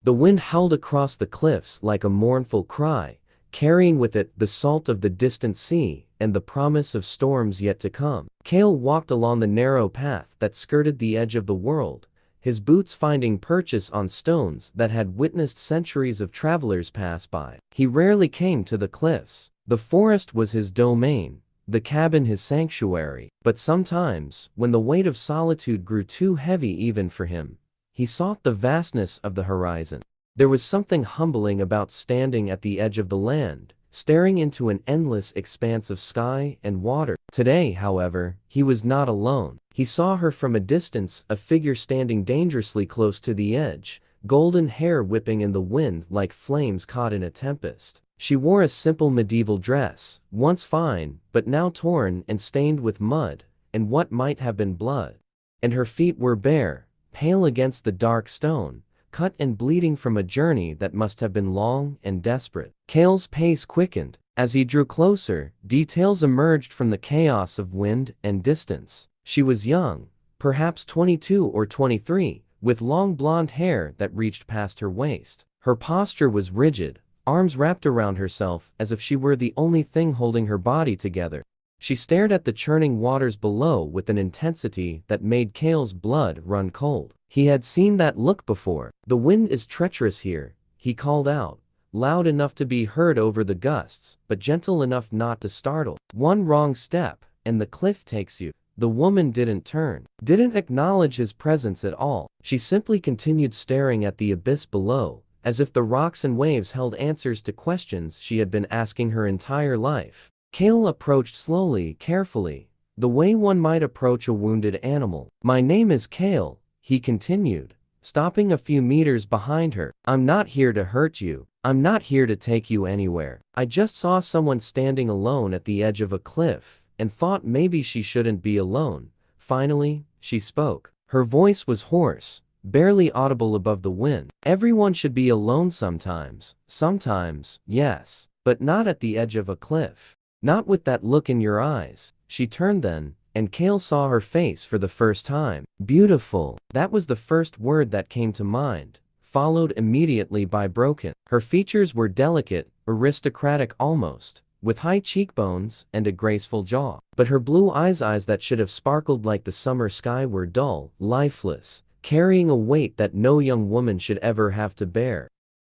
The wind howled across the cliffs like a mournful cry, carrying with it the salt of the distant sea and the promise of storms yet to come. Kael walked along the narrow path that skirted the edge of the world, his boots finding purchase on stones that had witnessed centuries of travelers pass by. He rarely came to the cliffs. The forest was his domain, the cabin his sanctuary. But sometimes, when the weight of solitude grew too heavy even for him, he sought the vastness of the horizon. There was something humbling about standing at the edge of the land, staring into an endless expanse of sky and water. Today, however, he was not alone. He saw her from a distance, a figure standing dangerously close to the edge, golden hair whipping in the wind like flames caught in a tempest. She wore a simple medieval dress, once fine, but now torn and stained with mud and what might have been blood. And her feet were bare, pale against the dark stone, cut and bleeding from a journey that must have been long and desperate. Kael's pace quickened. As he drew closer, details emerged from the chaos of wind and distance. She was young, perhaps 22 or 23, with long blonde hair that reached past her waist. Her posture was rigid, arms wrapped around herself as if she were the only thing holding her body together. She stared at the churning waters below with an intensity that made Kael's blood run cold. He had seen that look before. "The wind is treacherous here," he called out, loud enough to be heard over the gusts, but gentle enough not to startle. "One wrong step, and the cliff takes you." The woman didn't turn, didn't acknowledge his presence at all. She simply continued staring at the abyss below, as if the rocks and waves held answers to questions she had been asking her entire life. Kael approached slowly, carefully, the way one might approach a wounded animal. "My name is Kael," he continued, stopping a few meters behind her. "I'm not here to hurt you. I'm not here to take you anywhere. I just saw someone standing alone at the edge of a cliff, and thought maybe she shouldn't be alone." Finally, she spoke. Her voice was hoarse, barely audible above the wind. "Everyone should be alone sometimes. Sometimes, yes, but not at the edge of a cliff. Not with that look in your eyes." She turned then, and Kael saw her face for the first time. "Beautiful." That was the first word that came to mind, followed immediately by broken. Her features were delicate, aristocratic almost, with high cheekbones and a graceful jaw. But her blue eyes that should have sparkled like the summer sky were dull, lifeless, carrying a weight that no young woman should ever have to bear.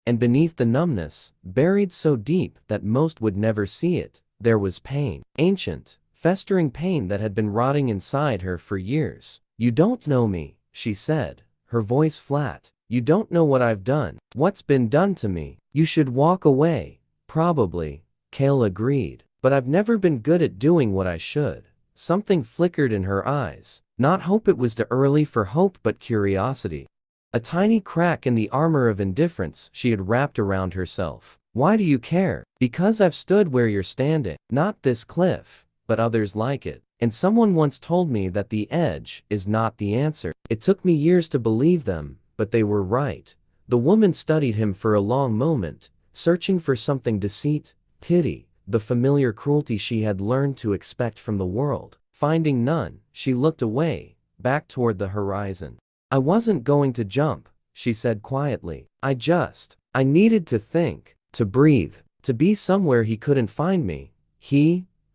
And beneath the numbness, buried so deep that most would never see it, there was pain. Ancient, festering pain that had been rotting inside her for years. "You don't know me," she said, her voice flat. "You don't know what I've done, what's been done to me. You should walk away." "Probably," Kael agreed, "but I've never been good at doing what I should." Something flickered in her eyes. Not hope, it was too early for hope, but curiosity. A tiny crack in the armor of indifference she had wrapped around herself. "Why do you care?" "Because I've stood where you're standing. Not this cliff, but others like it. And someone once told me that the edge is not the answer." It took me years to believe them, but they were right. The woman studied him for a long moment, searching for something: deceit, pity, the familiar cruelty she had learned to expect from the world. Finding none, she looked away, back toward the horizon. "I wasn't going to jump," she said quietly. I needed to think, to breathe, to be somewhere he couldn't find me."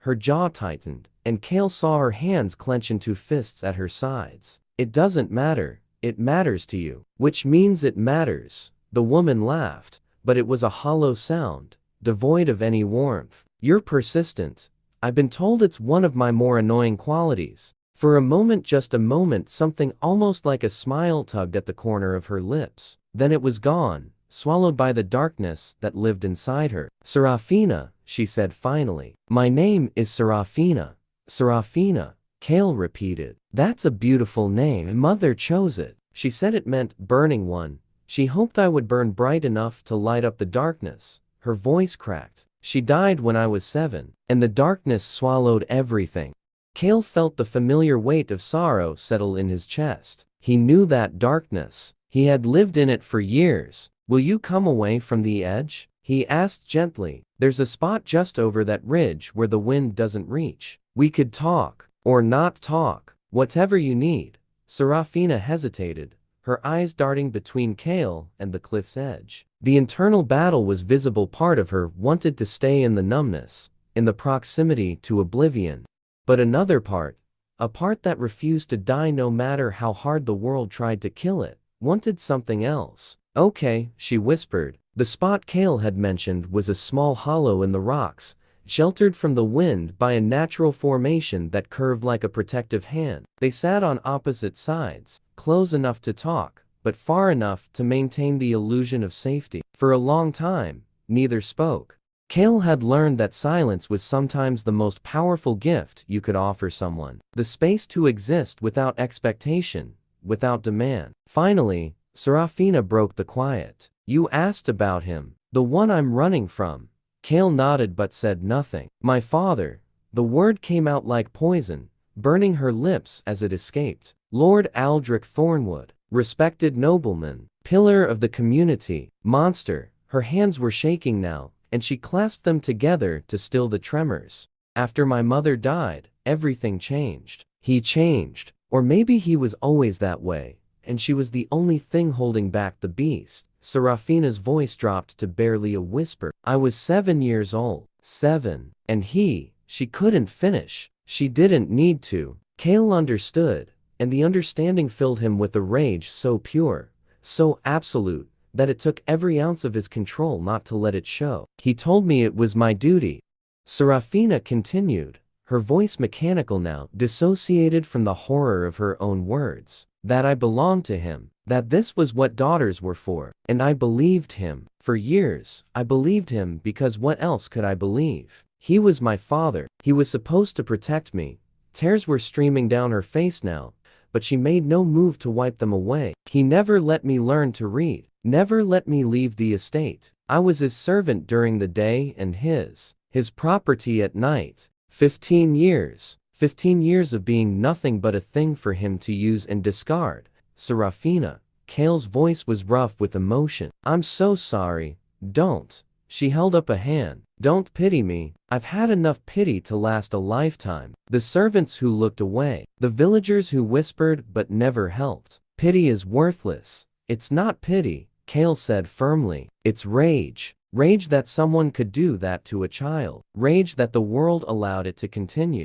Her jaw tightened, and Kael saw her hands clench into fists at her sides. "It doesn't matter. It matters to you." "Which means it matters." The woman laughed, but it was a hollow sound, devoid of any warmth. "You're persistent. I've been told it's one of my more annoying qualities." For a moment, just a moment, something almost like a smile tugged at the corner of her lips. Then it was gone, swallowed by the darkness that lived inside her. "Serafina," she said finally. "My name is Serafina." "Serafina," Kael repeated. "That's a beautiful name. Mother chose it. She said it meant burning one. She hoped I would burn bright enough to light up the darkness." Her voice cracked. "She died when I was 7, and the darkness swallowed everything." Kael felt the familiar weight of sorrow settle in his chest. He knew that darkness. He had lived in it for years. "Will you come away from the edge?" he asked gently. "There's a spot just over that ridge where the wind doesn't reach. We could talk, or not talk, whatever you need." Serafina hesitated, her eyes darting between Kael and the cliff's edge. The internal battle was visible. Part of her wanted to stay in the numbness, in the proximity to oblivion. But another part, a part that refused to die no matter how hard the world tried to kill it, wanted something else. Okay, she whispered. The spot Kael had mentioned was a small hollow in the rocks, sheltered from the wind by a natural formation that curved like a protective hand. They sat on opposite sides, close enough to talk, but far enough to maintain the illusion of safety. For a long time, neither spoke. Kael had learned that silence was sometimes the most powerful gift you could offer someone. The space to exist without expectation, without demand. Finally, Serafina broke the quiet. You asked about him. The one I'm running from. Kael nodded but said nothing. My father. The word came out like poison, burning her lips as it escaped. Lord Aldrich Thornwood. Respected nobleman. Pillar of the community. Monster. Her hands were shaking now, and she clasped them together to still the tremors. After my mother died, everything changed. He changed. Or maybe he was always that way, and she was the only thing holding back the beast. Serafina's voice dropped to barely a whisper. I was 7 years old. 7. And she couldn't finish. She didn't need to. Kael understood, and the understanding filled him with a rage so pure, so absolute, that it took every ounce of his control not to let it show. He told me it was my duty. Serafina continued, her voice mechanical now, dissociated from the horror of her own words. That I belonged to him. That this was what daughters were for. And I believed him. For years, I believed him because what else could I believe? He was my father. He was supposed to protect me. Tears were streaming down her face now, but she made no move to wipe them away. He never let me learn to read. Never let me leave the estate. I was his servant during the day and his property at night. 15 years. 15 years of being nothing but a thing for him to use and discard. Serafina. Kael's voice was rough with emotion. I'm so sorry. Don't. She held up a hand. Don't pity me. I've had enough pity to last a lifetime. The servants who looked away. The villagers who whispered but never helped. Pity is worthless. It's not pity, Kael said firmly. It's rage. Rage that someone could do that to a child. Rage that the world allowed it to continue.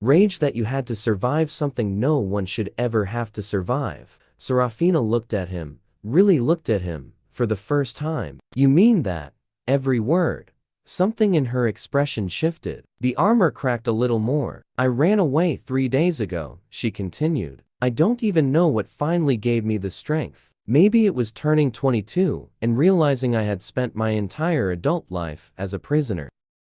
Rage that you had to survive something no one should ever have to survive. Serafina looked at him, really looked at him, for the first time. You mean that? Every word. Something in her expression shifted. The armor cracked a little more. I ran away 3 days ago, she continued. I don't even know what finally gave me the strength. Maybe it was turning 22 and realizing I had spent my entire adult life as a prisoner.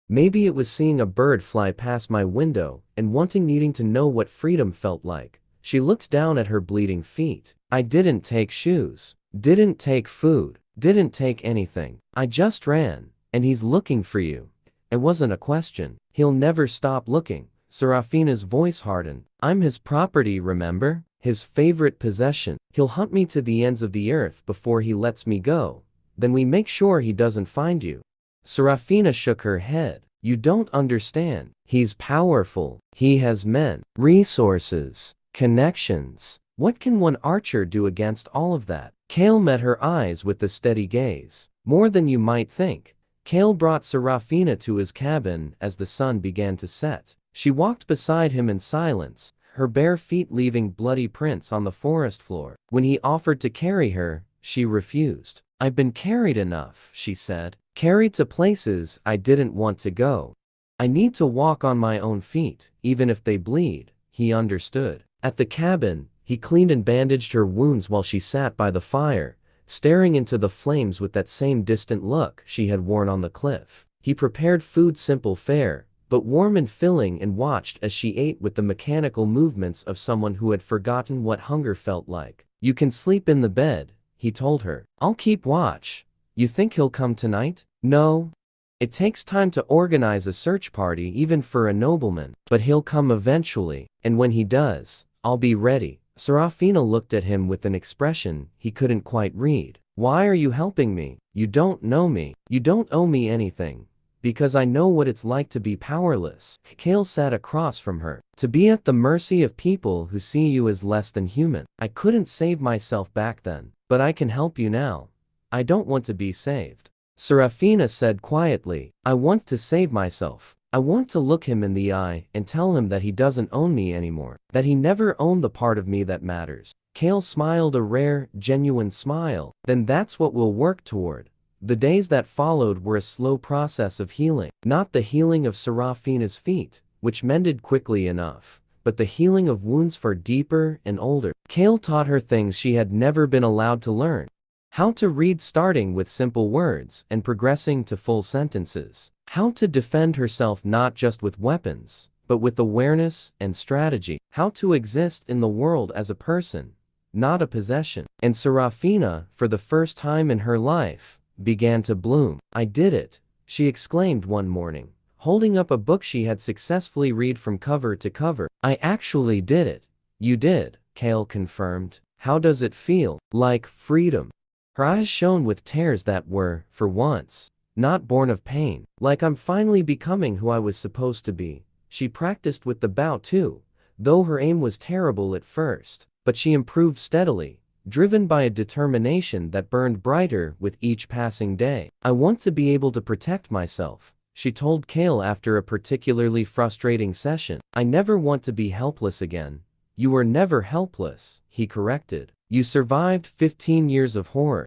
Maybe it was seeing a bird fly past my window and needing to know what freedom felt like. She looked down at her bleeding feet. I didn't take shoes, didn't take food, didn't take anything. I just ran, and he's looking for you. It wasn't a question. He'll never stop looking. Serafina's voice hardened. I'm his property, remember? His favorite possession. He'll hunt me to the ends of the earth before he lets me go. Then we make sure he doesn't find you. Serafina shook her head. You don't understand. He's powerful. He has men, resources, connections. What can one archer do against all of that? Kael met her eyes with a steady gaze. More than you might think. Kael brought Serafina to his cabin as the sun began to set. She walked beside him in silence, her bare feet leaving bloody prints on the forest floor. When he offered to carry her, she refused. I've been carried enough, she said. Carried to places I didn't want to go. I need to walk on my own feet, even if they bleed. He understood. At the cabin, he cleaned and bandaged her wounds while she sat by the fire, staring into the flames with that same distant look she had worn on the cliff. He prepared food, simple fare, but warm and filling, and watched as she ate with the mechanical movements of someone who had forgotten what hunger felt like. You can sleep in the bed, he told her. I'll keep watch. You think he'll come tonight? No. It takes time to organize a search party even for a nobleman, but he'll come eventually, and when he does, I'll be ready. Serafina looked at him with an expression he couldn't quite read. Why are you helping me? You don't know me. You don't owe me anything. Because I know what it's like to be powerless. Kael sat across from her. To be at the mercy of people who see you as less than human. I couldn't save myself back then, but I can help you now. I don't want to be saved. Serafina said quietly, I want to save myself. I want to look him in the eye and tell him that he doesn't own me anymore, that he never owned the part of me that matters. Kael smiled a rare, genuine smile. Then that's what we'll work toward. The days that followed were a slow process of healing. Not the healing of Serafina's feet, which mended quickly enough, but the healing of wounds far deeper and older. Kael taught her things she had never been allowed to learn. How to read starting with simple words and progressing to full sentences. How to defend herself not just with weapons, but with awareness and strategy. How to exist in the world as a person, not a possession. And Serafina, for the first time in her life, began to bloom. I did it, she exclaimed one morning, holding up a book she had successfully read from cover to cover. I actually did it. You did, Kael confirmed. How does it feel? Like freedom. Her eyes shone with tears that were, for once, not born of pain. Like I'm finally becoming who I was supposed to be. She practiced with the bow too, though her aim was terrible at first, but she improved steadily, driven by a determination that burned brighter with each passing day. I want to be able to protect myself, she told Kael after a particularly frustrating session. I never want to be helpless again. You were never helpless, he corrected. You survived 15 years of horror.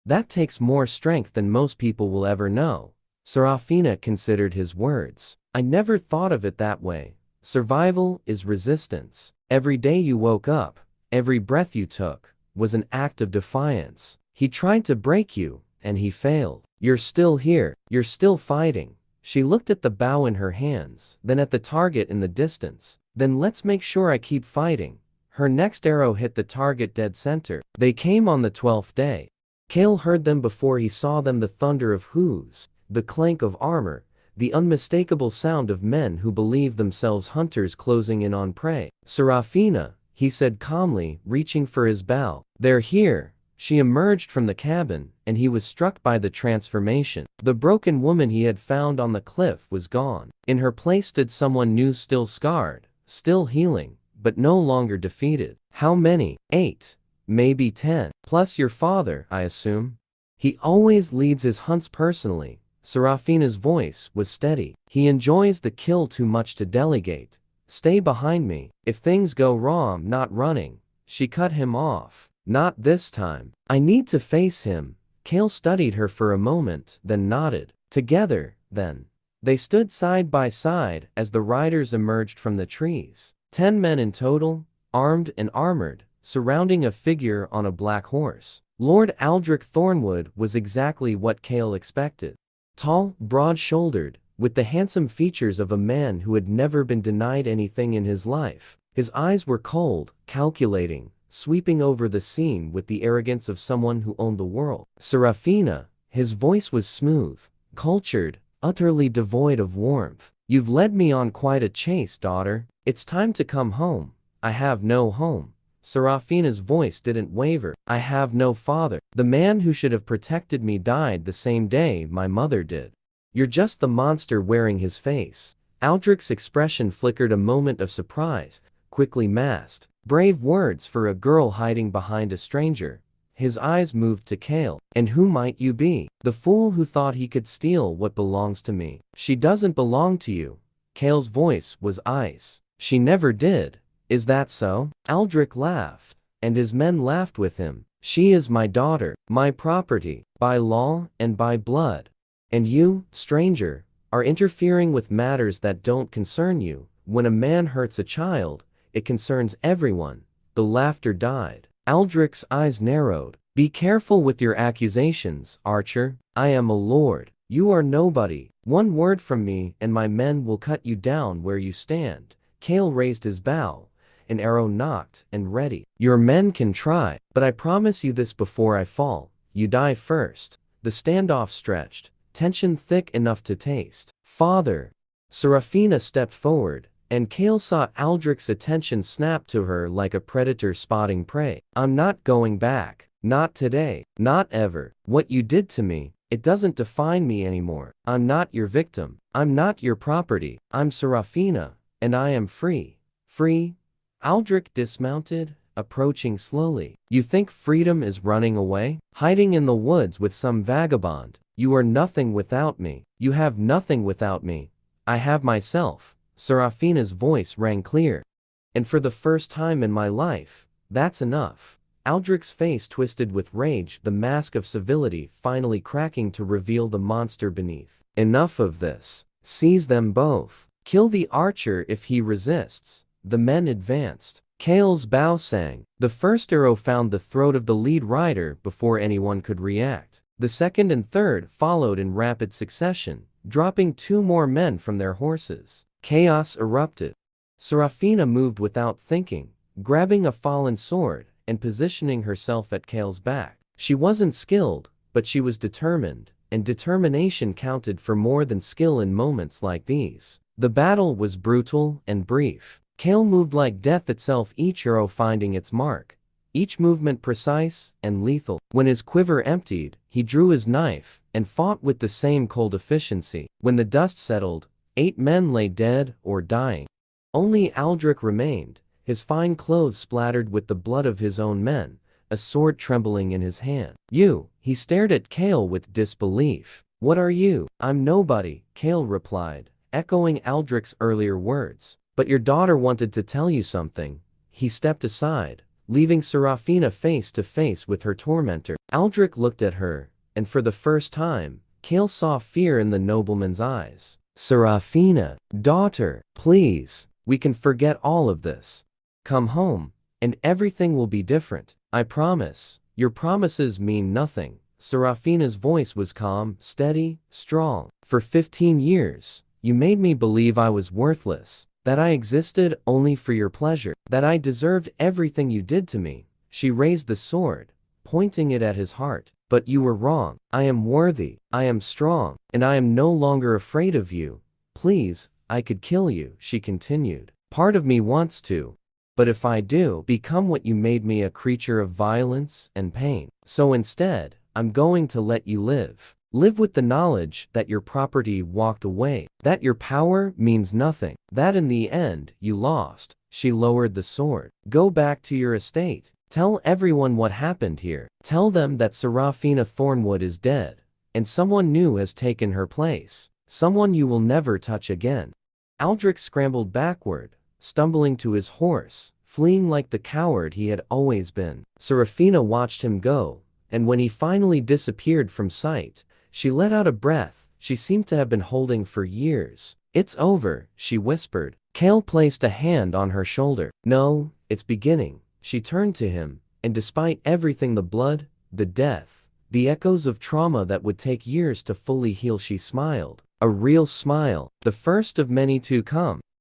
That takes more strength than most people will ever know. Serafina considered his words. I never thought of it that way. Survival is resistance. Every day you woke up, every breath you took, was an act of defiance. He tried to break you, and he failed. You're still here, you're still fighting. She looked at the bow in her hands, then at the target in the distance. Then let's make sure I keep fighting. Her next arrow hit the target dead center. They came on the 12th day. Kael heard them before he saw them, the thunder of hooves, the clank of armor, the unmistakable sound of men who believed themselves hunters closing in on prey. Serafina, he said calmly, reaching for his bow. They're here. She emerged from the cabin, and he was struck by the transformation. The broken woman he had found on the cliff was gone. In her place stood someone new, still scarred, still healing, but no longer defeated. How many? 8. Maybe 10. Plus your father, I assume. He always leads his hunts personally. Serafina's voice was steady. He enjoys the kill too much to delegate. Stay behind me. If things go wrong, I'm not running. She cut him off. Not this time. I need to face him. Kael studied her for a moment, then nodded. Together, then. They stood side by side as the riders emerged from the trees. 10 men in total, armed and armored, surrounding a figure on a black horse. Lord Aldrich Thornwood was exactly what Kael expected. Tall, broad-shouldered, with the handsome features of a man who had never been denied anything in his life. His eyes were cold, calculating, sweeping over the scene with the arrogance of someone who owned the world. Serafina, his voice was smooth, cultured, utterly devoid of warmth. You've led me on quite a chase, daughter. It's time to come home. I have no home. Serafina's voice didn't waver. I have no father. The man who should have protected me died the same day my mother did. You're just the monster wearing his face. Aldrich's expression flickered a moment of surprise, quickly masked. Brave words for a girl hiding behind a stranger. His eyes moved to Kael. And who might you be? The fool who thought he could steal what belongs to me. She doesn't belong to you. Kael's voice was ice. She never did. Is that so? Aldrich laughed, and his men laughed with him. She is my daughter, my property, by law and by blood. And you, stranger, are interfering with matters that don't concern you. When a man hurts a child, it concerns everyone. The laughter died. Aldrich's eyes narrowed. Be careful with your accusations, Archer. I am a lord. You are nobody. One word from me and my men will cut you down where you stand. Kael raised his bow, an arrow nocked and ready. Your men can try, but I promise you this before I fall. You die first. The standoff stretched, tension thick enough to taste. Father. Serafina stepped forward, and Kael saw Aldrich's attention snap to her like a predator spotting prey. I'm not going back. Not today. Not ever. What you did to me, It doesn't define me anymore. I'm not your victim. I'm not your property. I'm Serafina, and I am free. Free? Aldrich dismounted, approaching slowly. You think freedom is running away? Hiding in the woods with some vagabond? You are nothing without me. You have nothing without me. I have myself. Serafina's voice rang clear. And for the first time in my life, that's enough. Aldrich's face twisted with rage, the mask of civility finally cracking to reveal the monster beneath. Enough of this. Seize them both. Kill the archer if he resists. The men advanced. Kael's bow sang. The first arrow found the throat of the lead rider before anyone could react. The second and third followed in rapid succession, dropping 2 more men from their horses. Chaos erupted. Serafina moved without thinking, grabbing a fallen sword and positioning herself at Kael's back. She wasn't skilled, but she was determined, and determination counted for more than skill in moments like these. The battle was brutal and brief. Kael moved like death itself, each arrow finding its mark, each movement precise and lethal. When his quiver emptied, he drew his knife and fought with the same cold efficiency. When the dust settled, 8 men lay dead or dying. Only Aldrich remained, his fine clothes splattered with the blood of his own men, a sword trembling in his hand. You, he stared at Kael with disbelief. What are you? I'm nobody, Kael replied, echoing Aldrich's earlier words. But your daughter wanted to tell you something. He stepped aside, leaving Serafina face to face with her tormentor. Aldrich looked at her, and for the first time, Kael saw fear in the nobleman's eyes. Serafina, daughter, please, we can forget all of this. Come home, and everything will be different. I promise. Your promises mean nothing. Serafina's voice was calm, steady, strong. For 15 years, you made me believe I was worthless, that I existed only for your pleasure, that I deserved everything you did to me. She raised the sword, pointing it at his heart. But you were wrong. I am worthy, I am strong, and I am no longer afraid of you. Please, I could kill you, she continued. Part of me wants to. But if I do, become what you made me, a creature of violence and pain. So instead, I'm going to let you live. Live with the knowledge that your property walked away, that your power means nothing, that in the end, you lost. She lowered the sword. Go back to your estate. Tell everyone what happened here. Tell them that Serafina Thornwood is dead, and someone new has taken her place. Someone you will never touch again. Aldrich scrambled backward, stumbling to his horse, fleeing like the coward he had always been. Serafina watched him go, and when he finally disappeared from sight, she let out a breath she seemed to have been holding for years. It's over, she whispered. Kael placed a hand on her shoulder. No, it's beginning. She turned to him, and despite everything, the blood, the death, the echoes of trauma that would take years to fully heal, she smiled. A real smile, the first of many to come.